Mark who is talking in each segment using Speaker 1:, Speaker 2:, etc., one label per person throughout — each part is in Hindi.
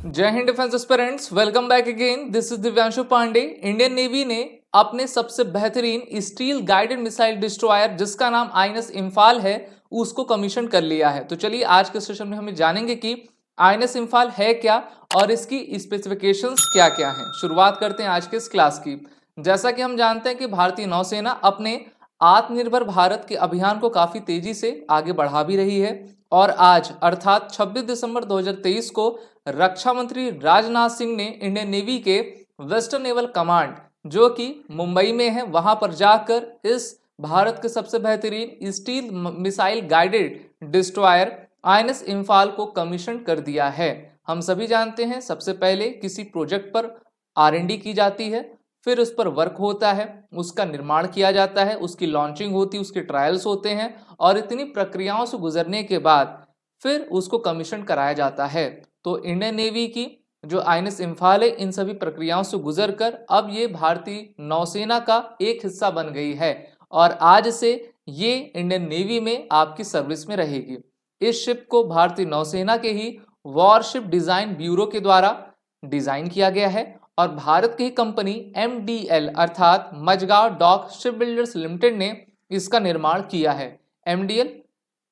Speaker 1: जय हिंद defence aspirants, welcome back again. This is Divyanshu Pandey. Indian navy ने अपने सबसे बेहतरीन स्टील गाइडेड मिसाइल डिस्ट्रॉयर जिसका नाम आईएनएस इंफाल है उसको कमीशन कर लिया है। तो चलिए आज के सेशन में हम जानेंगे कि आईएनएस इंफाल है क्या और इसकी स्पेसिफिकेशंस क्या क्या हैं। शुरुआत करते हैं आज के इस क्लास की। जैसा कि हम जानते हैं कि भारतीय नौसेना अपने आत्मनिर्भर भारत के अभियान को काफी तेजी से आगे बढ़ा भी रही है और आज अर्थात 26 दिसंबर 2023 को रक्षा मंत्री राजनाथ सिंह ने इंडियन नेवी के वेस्टर्न नेवल कमांड जो कि मुंबई में है वहां पर जाकर इस भारत के सबसे बेहतरीन steel missile guided destroyer INS Imphal को कमीशन कर दिया है। हम सभी जानते हैं सबसे पहले किसी प्रोजेक्ट पर आरएनडी की जाती है, फिर उस पर वर्क होता है, उसका निर्माण किया जाता है, उसकी लॉन्चिंग होती है, उसके ट्रायल्स होते हैं और इतनी प्रक्रियाओं से गुजरने के बाद फिर उसको कमीशन कराया जाता है। तो इंडियन नेवी की जो आईएनएस इंफाल है इन सभी प्रक्रियाओं से गुजरकर अब ये भारतीय नौसेना का एक हिस्सा बन गई है और आज से ये इंडियन नेवी में आपकी सर्विस में रहेगी। इस शिप को भारतीय नौसेना के ही वॉरशिप डिजाइन ब्यूरो के द्वारा डिजाइन किया गया है और भारत की कंपनी एमडीएल अर्थात Mazagon dock ship builders limited ने इसका निर्माण किया है। एमडीएल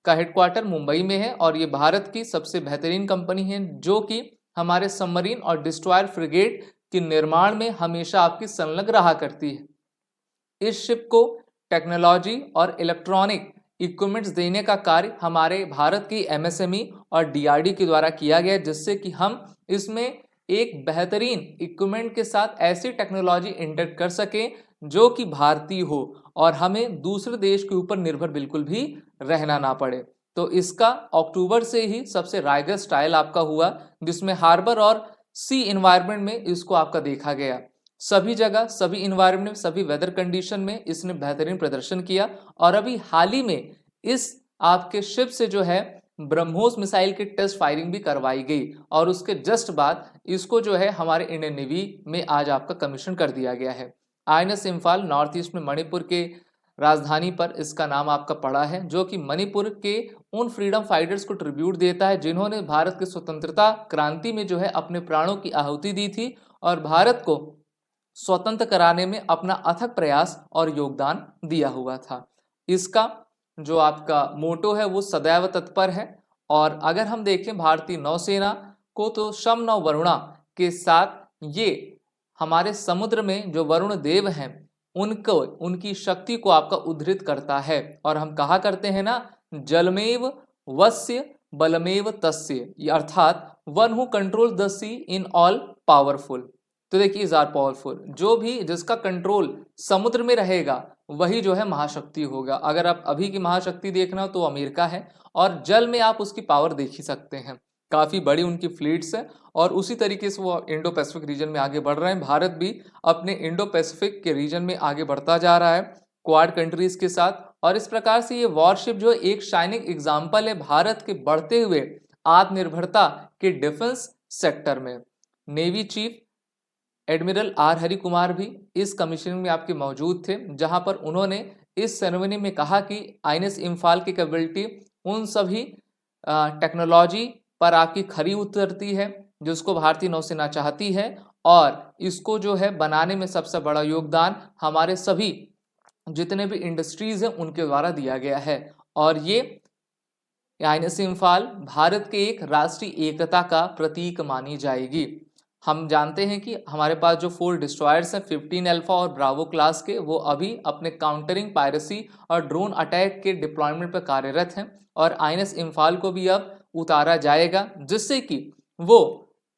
Speaker 1: का हेडक्वार्टर मुंबई में है और ये भारत की सबसे बेहतरीन कंपनी है जो कि हमारे सबमरीन और डिस्ट्रॉयर फ्रिगेट के निर्माण में हमेशा आपकी संलग्न रहा करती है। इस शिप को टेक्नोलॉजी और इलेक्ट्रॉनिक इक्विपमेंट्स देने का कार्य हमारे भारत की एमएसएमई और डीआरडी के द्वारा किया गया जिससे कि हम इसमें एक बेहतरीन इक्विपमेंट के साथ ऐसी टेक्नोलॉजी इंटर कर सकें जो कि भारतीय हो और हमें दूसरे देश के ऊपर निर्भर बिल्कुल भी रहना ना पड़े। तो इसका अक्टूबर से ही सबसे राइगर ट्रायल आपका हुआ जिसमें हार्बर और सी इन्वायरमेंट में इसको आपका देखा गया। सभी जगह सभी इन्वायरमेंट सभी वेदर कंडीशन में इसने बेहतरीन प्रदर्शन किया और अभी हाल ही में इस आपके शिप से जो है ब्रह्मोस मिसाइल की टेस्ट फायरिंग भी करवाई गई और उसके जस्ट बाद इसको जो है हमारे इंडियन नेवी में आज आपका कमीशन कर दिया गया है। आईएनएस इंफाल नॉर्थ ईस्ट में मणिपुर के राजधानी पर इसका नाम आपका पड़ा है जो कि मणिपुर के उन फ्रीडम फाइटर्स को ट्रिब्यूट देता है जिन्होंने भारत की स्वतंत्रता क्रांति में जो है अपने प्राणों की आहुति दी थी और भारत को स्वतंत्र कराने में अपना अथक प्रयास और योगदान दिया हुआ था। इसका जो आपका मोटो है वो सदैव तत्पर है और अगर हम देखें भारतीय नौसेना को तो शम नौ वरुणा के साथ ये हमारे समुद्र में जो वरुण देव हैं उनको उनकी शक्ति को आपका उद्धृत करता है और हम कहा करते हैं ना जलमेव वस्य बलमेव तस्य अर्थात one who control the sea in all powerful. तो देखिए इज आर पावरफुल, जो भी जिसका कंट्रोल समुद्र में रहेगा वही जो है महाशक्ति होगा। अगर आप अभी की महाशक्ति देखना हो तो अमेरिका है और जल में आप उसकी पावर देख ही सकते हैं, काफी बड़ी उनकी फ्लीट्स है और उसी तरीके से वो इंडो पैसिफिक रीजन में आगे बढ़ रहे हैं। भारत भी अपने इंडो पैसिफिक के रीजन में आगे बढ़ता जा रहा है क्वाड कंट्रीज के साथ और इस प्रकार से ये वॉरशिप जो एक शाइनिंग एग्जाम्पल है भारत के बढ़ते हुए आत्मनिर्भरता के डिफेंस सेक्टर में। Navy chief admiral R Hari Kumar भी इस कमीशन में आपके मौजूद थे जहां पर उन्होंने इस सेरेमनी में कहा कि आईएनएस इंफाल की कैपेबिलिटी उन सभी टेक्नोलॉजी पर आपकी खरी उतरती है जिसको भारतीय नौसेना चाहती है और इसको जो है बनाने में सबसे बड़ा योगदान हमारे सभी जितने भी इंडस्ट्रीज हैं उनके द्वारा दिया गया है और ये आईएनएस इंफाल भारत के एक राष्ट्रीय एकता का प्रतीक मानी जाएगी। हम जानते हैं कि हमारे पास जो 4 डिस्ट्रॉयर्स हैं 15 अल्फा और ब्रावो क्लास के वो अभी अपने काउंटरिंग पायरेसी और ड्रोन अटैक के डिप्लॉयमेंट पर कार्यरत हैं और आईएनएस इंफाल को भी अब उतारा जाएगा जिससे कि वो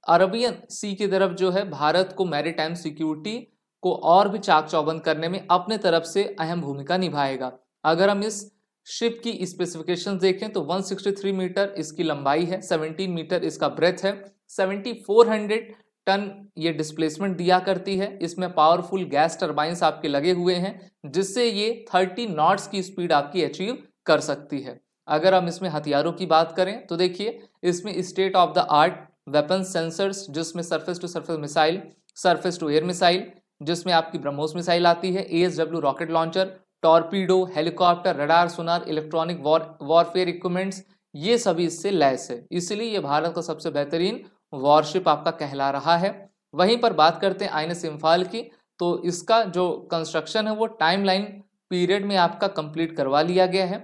Speaker 1: अरबियन सी की तरफ जो है भारत को मैरीटाइम सिक्योरिटी को और भी चाक चौबंद करने में अपने तरफ से अहम भूमिका निभाएगा। अगर हम इस शिप की स्पेसिफिकेशन देखें तो 163 मीटर इसकी लंबाई है, 17 मीटर इसका ब्रेथ है, 7400 टन ये डिस्प्लेसमेंट दिया करती है। इसमें पावरफुल गैस टरबाइंस आपके लगे हुए हैं जिससे ये 30 नॉट्स की स्पीड आपकी अचीव कर सकती है। अगर हम इसमें हथियारों की बात करें तो देखिए इसमें state of the art weapon sensors जिसमें surface to surface missile, surface to air missile जिसमें आपकी ब्रह्मोस मिसाइल आती है, ASW rocket launcher, torpedo, helicopter, radar, sonar, electronic warfare equipments ये सभी इससे लैस है। इसलिए ये भारत का सबसे बेहतरीन वॉरशिप आपका कहला रहा है। वहीं पर बात करते हैं INS इम्फाल की, तो इसका जो कंस्ट्रक्शन है वो टाइमलाइन पीरियड में आपका कंप्लीट करवा लिया गया है।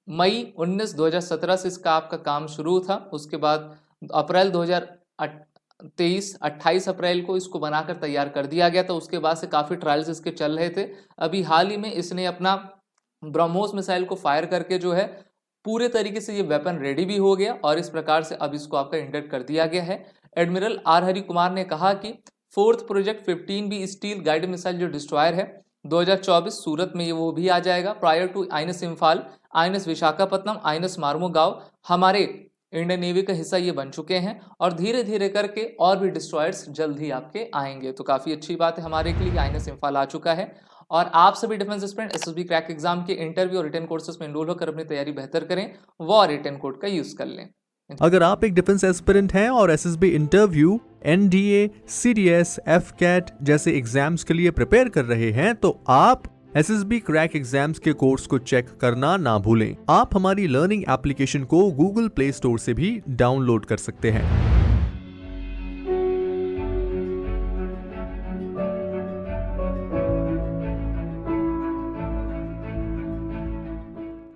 Speaker 1: मई 19 2017 से इसका आपका काम शुरू था। उसके बाद अप्रैल 2023 28 अप्रैल को इसको बनाकर तैयार कर दिया गया था। उसके बाद से काफ़ी ट्रायल्स इसके चल रहे थे। अभी हाल ही में इसने अपना ब्रह्मोस मिसाइल को फायर करके जो है पूरे तरीके से ये वेपन रेडी भी हो गया और इस प्रकार से अब इसको आपका इंडक्ट कर दिया गया है। एडमिरल आर हरि कुमार ने कहा कि fourth project 15B steel guided missile जो डिस्ट्रॉयर है 2024 सूरत में ये वो भी आ जाएगा। Prior to INS Imphal, INS Visakhapatnam, INS Mormugao हमारे इंडियन नेवी का हिस्सा ये बन चुके हैं और धीरे धीरे करके और भी डिस्ट्रॉयर्स जल्द ही आपके आएंगे। तो काफ़ी अच्छी बात है हमारे के लिए, INS इम्फाल आ चुका है। और आप सभी defence aspirant SSB crack exam के इंटरव्यू और रिटन कोर्सेज में एनरोल होकर अपनी तैयारी बेहतर करें, वो और रिटन कोड का यूज कर लें।
Speaker 2: अगर आप एक डिफेंस एस्पिरेंट हैं और SSB interview, NDA, CDS, FCAT जैसे एग्जाम्स के लिए प्रिपेयर कर रहे हैं तो आप SSB क्रैक एग्जाम्स के कोर्स को चेक करना ना भूलें। आप हमारी लर्निंग एप्लीकेशन को गूगल प्ले स्टोर से भी डाउनलोड कर सकते हैं।